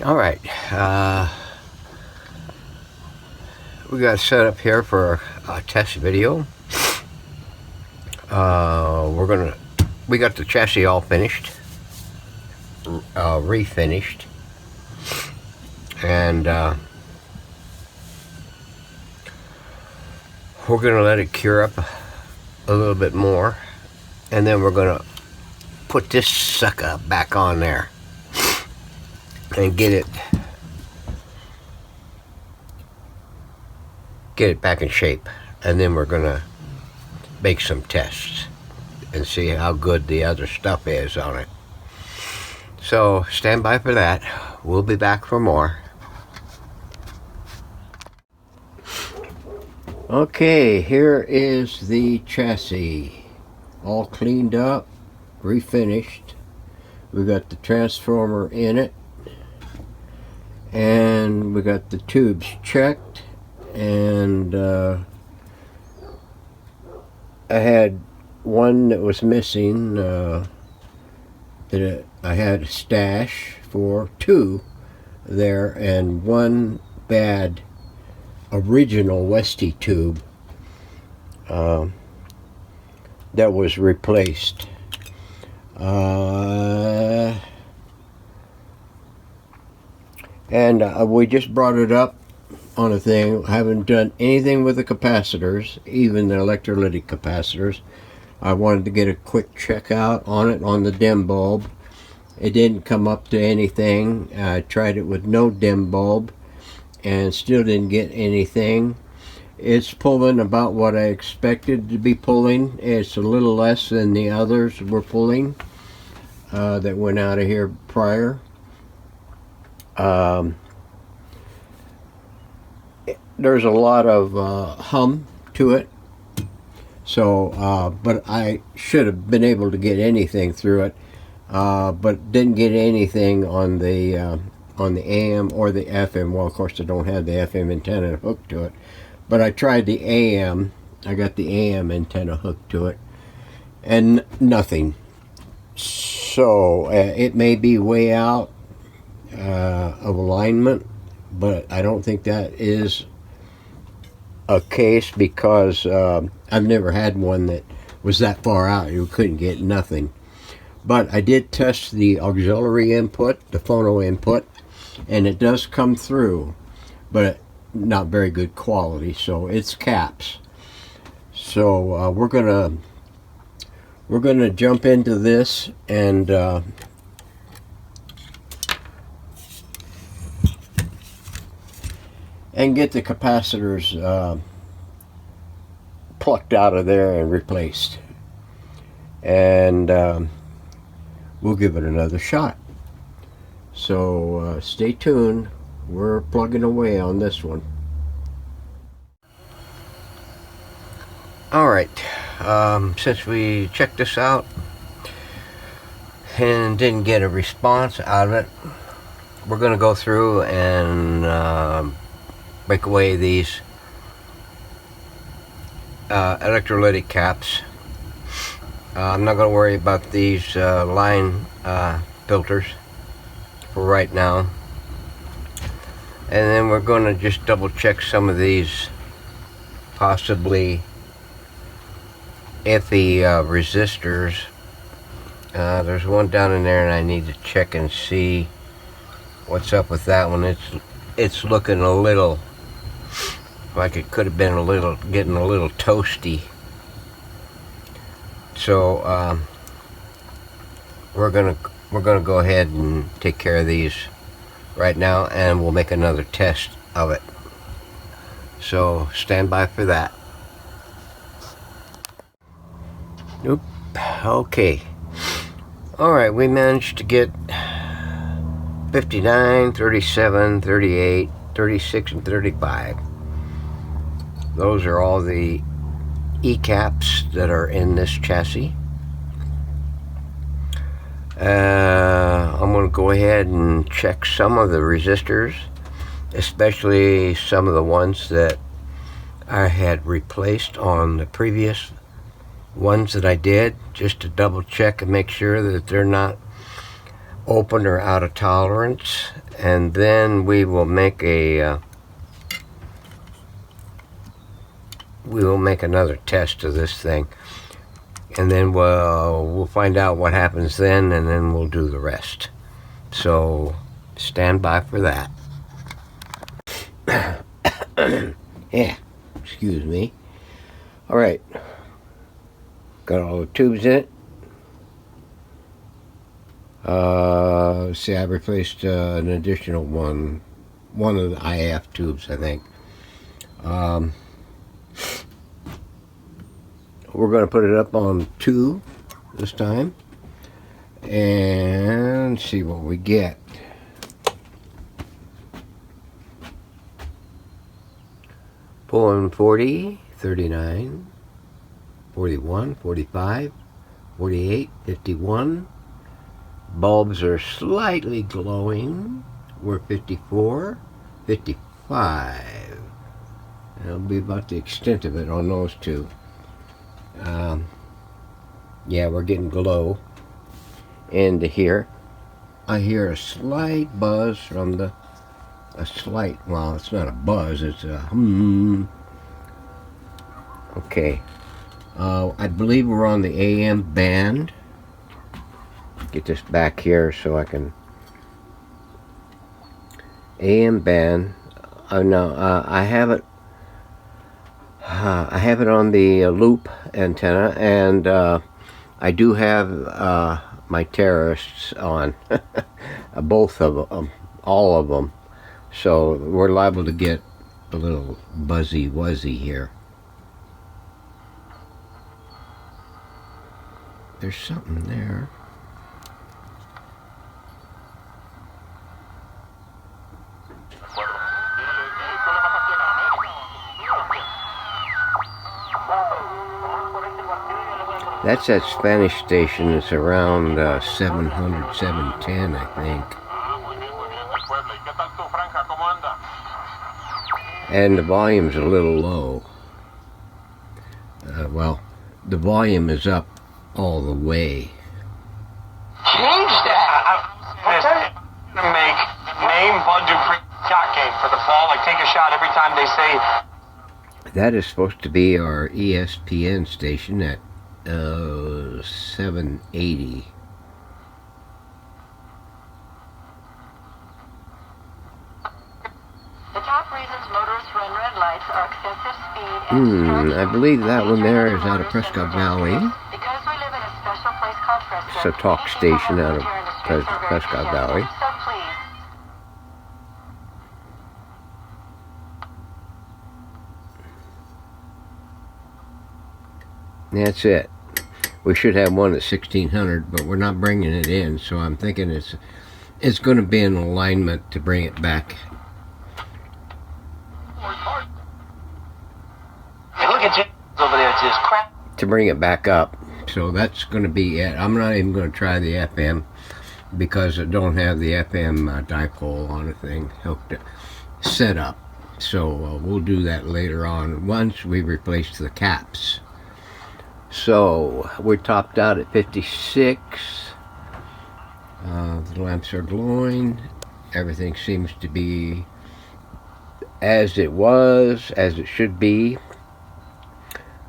All right, we got set up here for a test video. We got the chassis all finished, refinished, and we're gonna let it cure up a little bit more, and then we're gonna put this sucker back on there and get it back in shape, and then we're gonna make some tests and see how good the other stuff is on it. So stand by for that. We'll be back for more. Okay, here is the chassis, all cleaned up, refinished. We got the transformer in it, and we got the tubes checked, and I had one that was missing. That I had a stash for two there, and one bad original Westy tube that was replaced. And we just brought it up on a thing. I haven't done anything with the capacitors, even the electrolytic capacitors. I wanted to get a quick check out on it on the dim bulb. It didn't come up to anything. I tried it with no dim bulb and still didn't get anything. It's pulling about what I expected to be pulling. It's a little less than the others were pulling that went out of here prior. There's a lot of hum to it. So, but I should have been able to get anything through it, but didn't get anything on the AM or the FM. Well, of course, I don't have the FM antenna hooked to it, but I tried the AM. I got the AM antenna hooked to it, and nothing. So it may be way out of alignment, but I don't think that is a case, because I've never had one that was that far out you couldn't get nothing. But I did test the auxiliary input, the phono input, and it does come through, but not very good quality, so it's caps. So we're gonna jump into this and get the capacitors plucked out of there and replaced, and we'll give it another shot. So stay tuned. We're plugging away on this one. Alright, since we checked this out and didn't get a response out of it, we're going to go through and break away these electrolytic caps. I'm not going to worry about these line filters for right now, and then we're going to just double check some of these possibly iffy resistors. There's one down in there, and I need to check and see what's up with that one. It's looking a little like it could have been getting a little toasty. So we're gonna go ahead and take care of these right now, and we'll make another test of it. So stand by for that. Nope. Okay. Alright, we managed to get 59, 37, 38, 36, and 35. Those are all the E-caps that are in this chassis. I'm going to go ahead and check some of the resistors, especially some of the ones that I had replaced on the previous ones that I did, just to double check and make sure that they're not open or out of tolerance. And then we will make another test of this thing, and then we'll find out what happens then, and then we'll do the rest. So stand by for that. Yeah, excuse me. All right, got all the tubes in it. See, I replaced an additional one of the IF tubes, I think. We're going to put it up on 2 this time and see what we get. Pulling 40, 39, 41, 45, 48, 51. Bulbs are slightly glowing. We're 54, 55. That'll be about the extent of it on those two. Yeah, we're getting glow into here. I hear a slight buzz from well, it's not a buzz, it's a Okay. I believe we're on the AM band. Get this back here so I can... AM band. No, I have it on the loop antenna, and I do have my terrorists on. Both of them, all of them. So we're liable to get a little buzzy-wuzzy here. There's something there. That's that Spanish station. It's around 700, 710, I think. And the volume's a little low. Well, the volume is up all the way. Change that! Make name Bud Dupree shot game for the fall. Like, take a shot every time they say... That is supposed to be our ESPN station at 780. The top reasons motorists run red lights are excessive speed and I believe that one there is out of Prescott Valley. Because we live in a special place called Prescott. It's a talk station out of Prescott Valley. So please. That's it. We should have one at 1600, but we're not bringing it in, so I'm thinking it's going to be an alignment to bring it back. Look at you over there, just crap. To bring it back up. So that's going to be it. I'm not even going to try the FM because I don't have the FM dipole on the thing hooked up, set up. So we'll do that later on once we replace the caps. So we're topped out at 56. The lamps are glowing. Everything seems to be as it was, as it should be.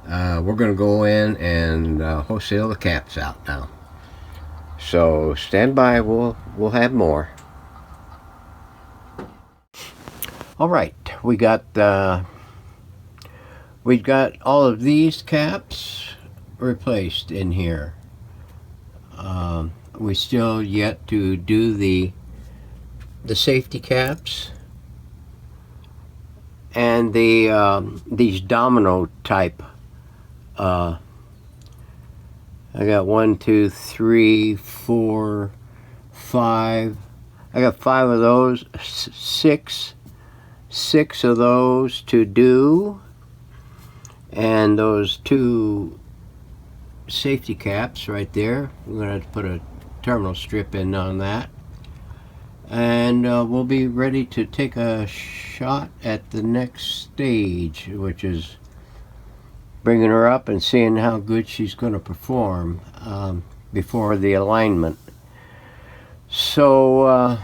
We're going to go in and wholesale the caps out now. So stand by. We'll have more. All right, we got all of these caps replaced in here. We still yet to do the safety caps and these domino type. I got 1, 2, 3, 4, 5. I got 5 of those, 6 of those to do, and those 2 safety caps right there. We're going to have to put a terminal strip in on that, and we'll be ready to take a shot at the next stage, which is bringing her up and seeing how good she's going to perform before the alignment. So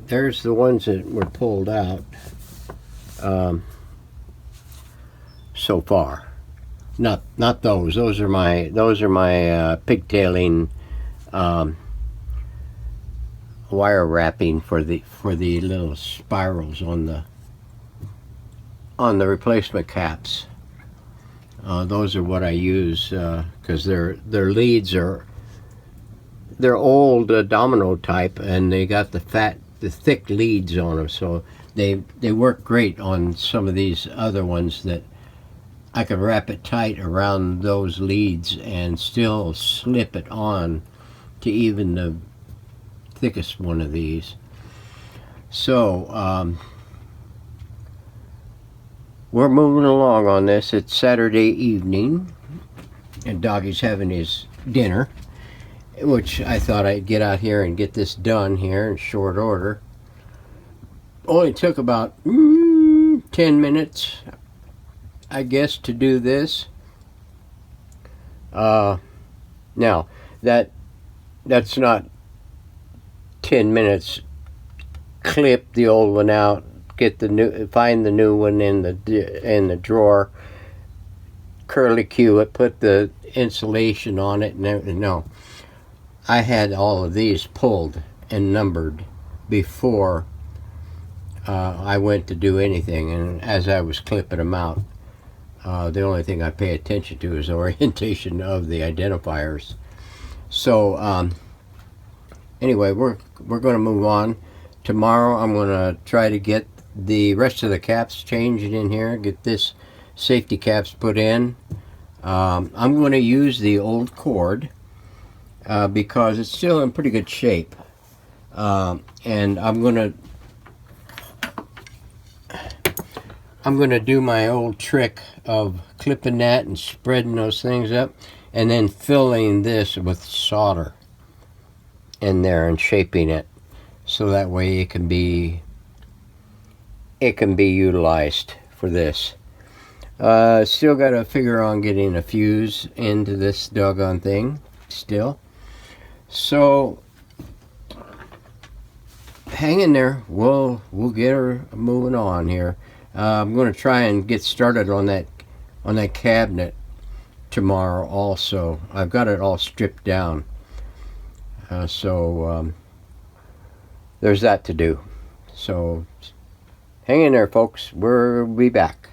there's the ones that were pulled out so far. Not those. Those are my pigtailing wire wrapping for the little spirals on the replacement caps. Those are what I use because their leads they're old domino type, and they got the thick leads on them, so they work great on some of these other ones that I could wrap it tight around those leads and still slip it on to even the thickest one of these. So we're moving along on this. It's Saturday evening, and Doggy's having his dinner, which I thought I'd get out here and get this done here in short order. Only took about 10 minutes, I guess, to do this. Now, that's not 10 minutes. Clip the old one out, find the new one in the drawer, curlicue it, put the insulation on it, and everything. No, I had all of these pulled and numbered before I went to do anything, and as I was clipping them out, the only thing I pay attention to is the orientation of the identifiers. So anyway, we're going to move on. Tomorrow I'm going to try to get the rest of the caps changed in here, get this safety caps put in. I'm going to use the old cord because it's still in pretty good shape, and I'm going to do my old trick of clipping that and spreading those things up, and then filling this with solder in there and shaping it so that way it can be utilized for this. Still got to figure on getting a fuse into this doggone thing still. So hang in there. We'll get her moving on here. I'm going to try and get started on that cabinet tomorrow also. I've got it all stripped down. So there's that to do. So hang in there, folks. We'll be back.